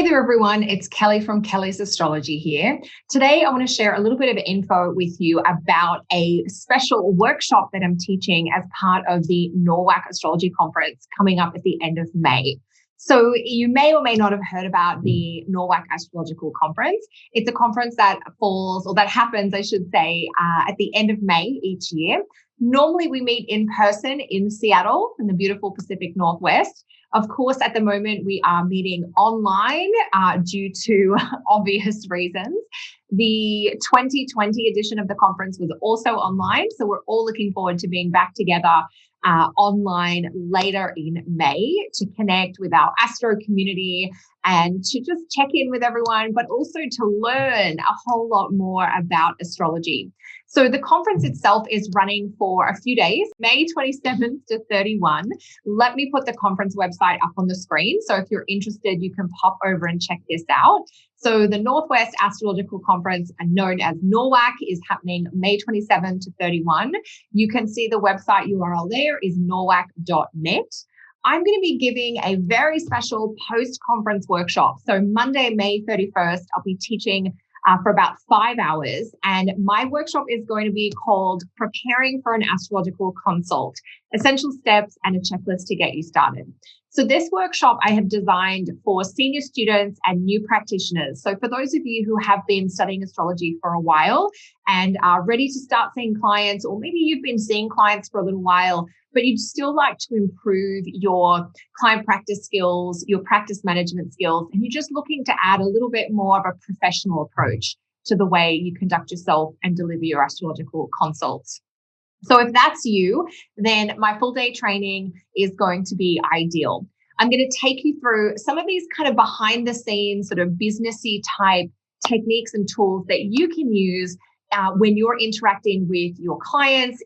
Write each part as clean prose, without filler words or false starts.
Hey there, everyone. It's Kelly from Kelly's Astrology here. Today, I want to share a little bit of info with you about a special workshop that I'm teaching as part of the NORWAC Astrology Conference coming up at the end of May. So you may or may not have heard about the NORWAC Astrological Conference. It's a conference that happens, I should say, at the end of May each year. Normally, we meet in person in Seattle in the beautiful Pacific Northwest. Of course, at the moment, we are meeting online due to obvious reasons. The 2020 edition of the conference was also online, so we're all looking forward to being back together online later in May to connect with our Astro community and to just check in with everyone, but also to learn a whole lot more about astrology. So the conference itself is running for a few days, May 27th to 31. Let me put the conference website up on the screen. So if you're interested, you can pop over and check this out. So the Northwest Astrological Conference, known as NORWAC, is happening May 27 to 31. You can see the website URL there is norwac.net. I'm going to be giving a very special post-conference workshop. So Monday, May 31st, I'll be teaching for about 5 hours. And my workshop is going to be called Preparing for an Astrological Consult, Essential Steps and a Checklist to Get You Started. So this workshop I have designed for senior students and new practitioners. So for those of you who have been studying astrology for a while and are ready to start seeing clients, or maybe you've been seeing clients for a little while, but you'd still like to improve your client practice skills, your practice management skills, and you're just looking to add a little bit more of a professional approach to the way you conduct yourself and deliver your astrological consults. So if that's you, then my full day training is going to be ideal. I'm going to take you through some of these kind of behind the scenes sort of businessy type techniques and tools that you can use when you're interacting with your clients.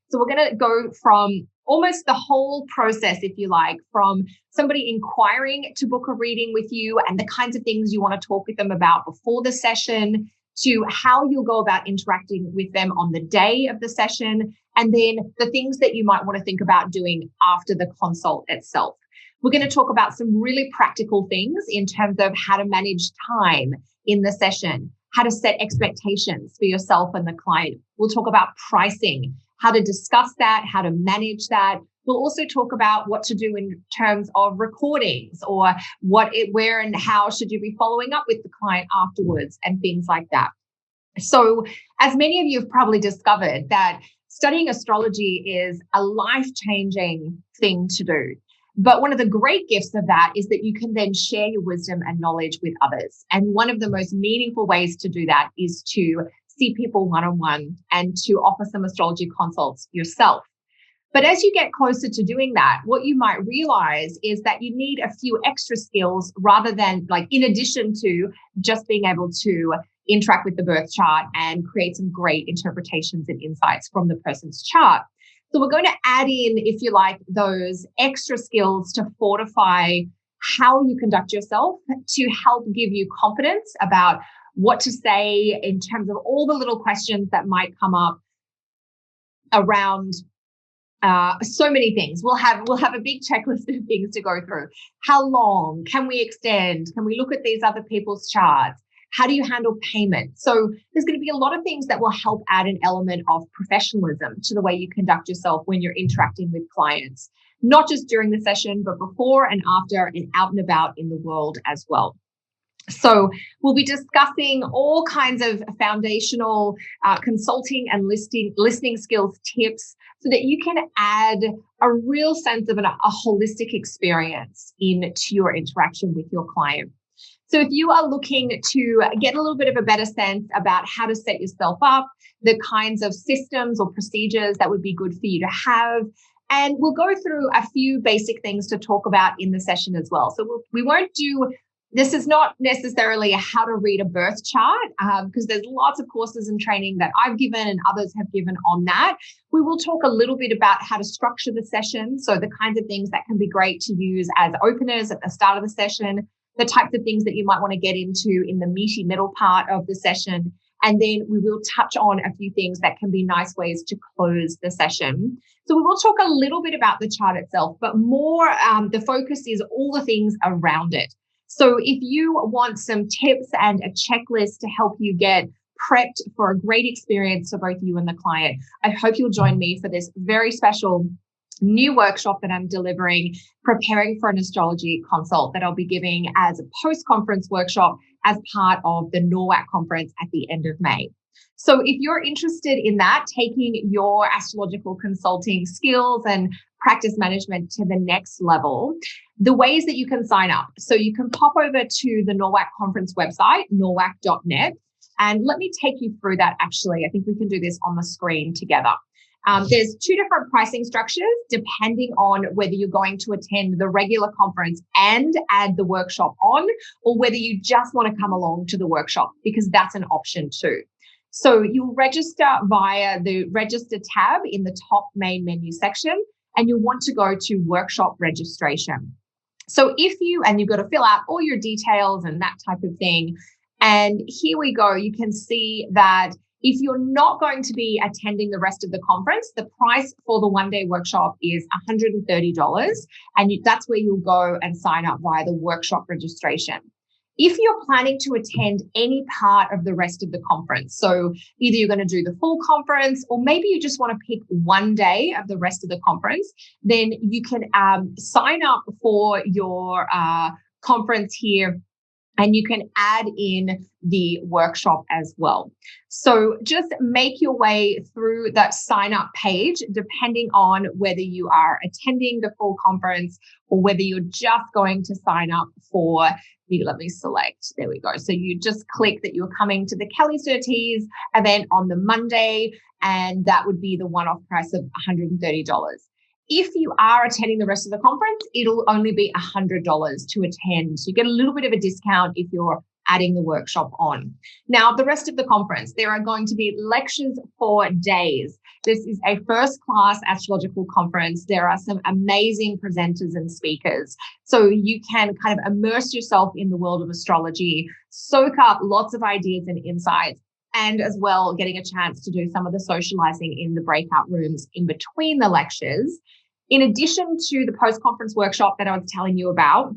So we're going to go from almost the whole process, if you like, from somebody inquiring to book a reading with you and the kinds of things you want to talk with them about before the session, to how you'll go about interacting with them on the day of the session, and then the things that you might want to think about doing after the consult itself. We're going to talk about some really practical things in terms of how to manage time in the session, how to set expectations for yourself and the client. We'll talk about pricing, how to discuss that, how to manage that. We'll also talk about what to do in terms of recordings, or where and how should you be following up with the client afterwards and things like that. So as many of you have probably discovered, that studying astrology is a life-changing thing to do. But one of the great gifts of that is that you can then share your wisdom and knowledge with others. And one of the most meaningful ways to do that is to see people one-on-one and to offer some astrology consults yourself. But as you get closer to doing that, what you might realize is that you need a few extra skills rather than, like, in addition to just being able to interact with the birth chart and create some great interpretations and insights from the person's chart. So we're going to add in, if you like, those extra skills to fortify how you conduct yourself, to help give you confidence about what to say in terms of all the little questions that might come up around so many things. We'll have a big checklist of things to go through. How long? Can we extend? Can we look at these other people's charts? How do you handle payment? So there's going to be a lot of things that will help add an element of professionalism to the way you conduct yourself when you're interacting with clients, not just during the session, but before and after and out and about in the world as well. So we'll be discussing all kinds of foundational consulting and listening skills tips so that you can add a real sense of a holistic experience into your interaction with your client. So if you are looking to get a little bit of a better sense about how to set yourself up, the kinds of systems or procedures that would be good for you to have, and we'll go through a few basic things to talk about in the session as well. So we won't do This is not necessarily how to read a birth chart, because there's lots of courses and training that I've given and others have given on that. We will talk a little bit about how to structure the session. So the kinds of things that can be great to use as openers at the start of the session, the types of things that you might want to get into in the meaty middle part of the session. And then we will touch on a few things that can be nice ways to close the session. So we will talk a little bit about the chart itself, but more the focus is all the things around it. So if you want some tips and a checklist to help you get prepped for a great experience for both you and the client, I hope you'll join me for this very special new workshop that I'm delivering, preparing for an astrology consult, that I'll be giving as a post-conference workshop as part of the NORWAC conference at the end of May. So if you're interested in that, taking your astrological consulting skills and practice management to the next level, the ways that you can sign up. So you can pop over to the NORWAC conference website, norwac.net, and let me take you through that actually. I think we can do this on the screen together. There's two different pricing structures depending on whether you're going to attend the regular conference and add the workshop on, or whether you just want to come along to the workshop, because that's an option too. So you'll register via the register tab in the top main menu section, and you'll want to go to workshop registration. So you've got to fill out all your details and that type of thing. And here we go. You can see that if you're not going to be attending the rest of the conference, the price for the one-day workshop is $130. And that's where you'll go and sign up via the workshop registration. If you're planning to attend any part of the rest of the conference, so either you're going to do the full conference, or maybe you just want to pick one day of the rest of the conference, then you can sign up for your conference here, and you can add in the workshop as well. So just make your way through that sign up page, depending on whether you are attending the full conference or whether you're just going to sign up for let me select, there we go. So you just click that you're coming to the Kelly Surtees event on the Monday, and that would be the one-off price of $130. If you are attending the rest of the conference, it'll only be $100 to attend. So you get a little bit of a discount if you're adding the workshop on. Now, the rest of the conference, there are going to be lectures for days. This is a first-class astrological conference. There are some amazing presenters and speakers. So you can kind of immerse yourself in the world of astrology, soak up lots of ideas and insights, and as well getting a chance to do some of the socializing in the breakout rooms in between the lectures. In addition to the post-conference workshop that I was telling you about,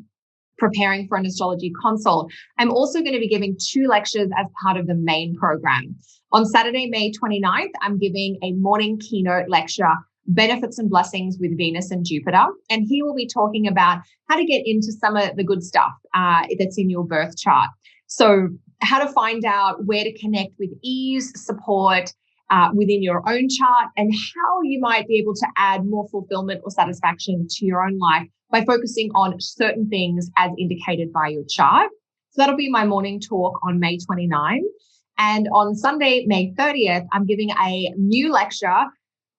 preparing for an astrology consult, I'm also going to be giving 2 lectures as part of the main program. On Saturday, May 29th, I'm giving a morning keynote lecture, Benefits and Blessings with Venus and Jupiter. And here we'll be talking about how to get into some of the good stuff that's in your birth chart. So how to find out where to connect with ease, support within your own chart, and how you might be able to add more fulfillment or satisfaction to your own life by focusing on certain things as indicated by your chart. So that'll be my morning talk on May 29. And on Sunday, May 30th, I'm giving a new lecture,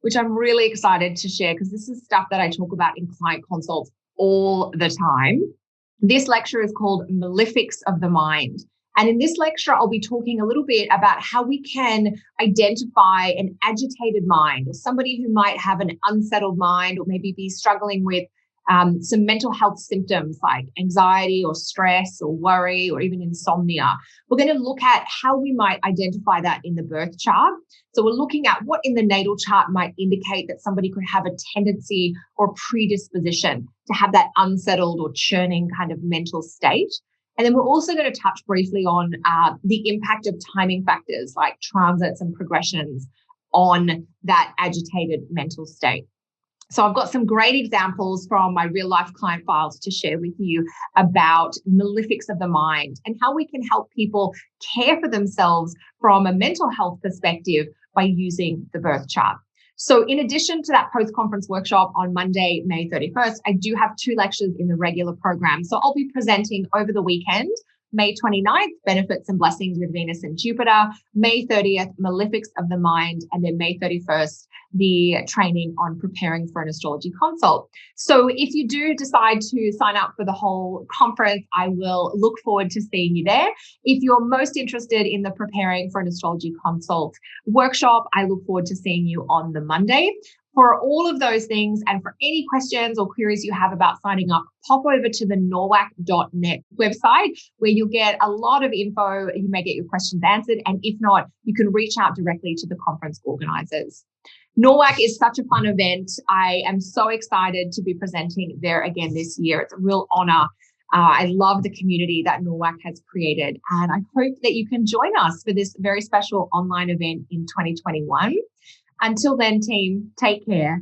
which I'm really excited to share because this is stuff that I talk about in client consults all the time. This lecture is called Malefics of the Mind. And in this lecture, I'll be talking a little bit about how we can identify an agitated mind, or somebody who might have an unsettled mind, or maybe be struggling with some mental health symptoms like anxiety or stress or worry or even insomnia. We're going to look at how we might identify that in the birth chart. So we're looking at what in the natal chart might indicate that somebody could have a tendency or predisposition to have that unsettled or churning kind of mental state. And then we're also going to touch briefly on the impact of timing factors like transits and progressions on that agitated mental state. So I've got some great examples from my real life client files to share with you about malefics of the mind and how we can help people care for themselves from a mental health perspective by using the birth chart. So in addition to that post-conference workshop on Monday, May 31st, I do have 2 lectures in the regular program. So I'll be presenting over the weekend. May 29th, Benefits and Blessings with Venus and Jupiter. May 30th, Malefics of the Mind. And then May 31st, the training on preparing for an astrology consult. So if you do decide to sign up for the whole conference, I will look forward to seeing you there. If you're most interested in the preparing for an astrology consult workshop, I look forward to seeing you on the Monday. For all of those things and for any questions or queries you have about signing up, pop over to the norwac.net website where you'll get a lot of info. You may get your questions answered. And if not, you can reach out directly to the conference organizers. NORWAC is such a fun event. I am so excited to be presenting there again this year. It's a real honor I love the community that NORWAC has created, and I hope that you can join us for this very special online event in 2021. Until then, team, take care.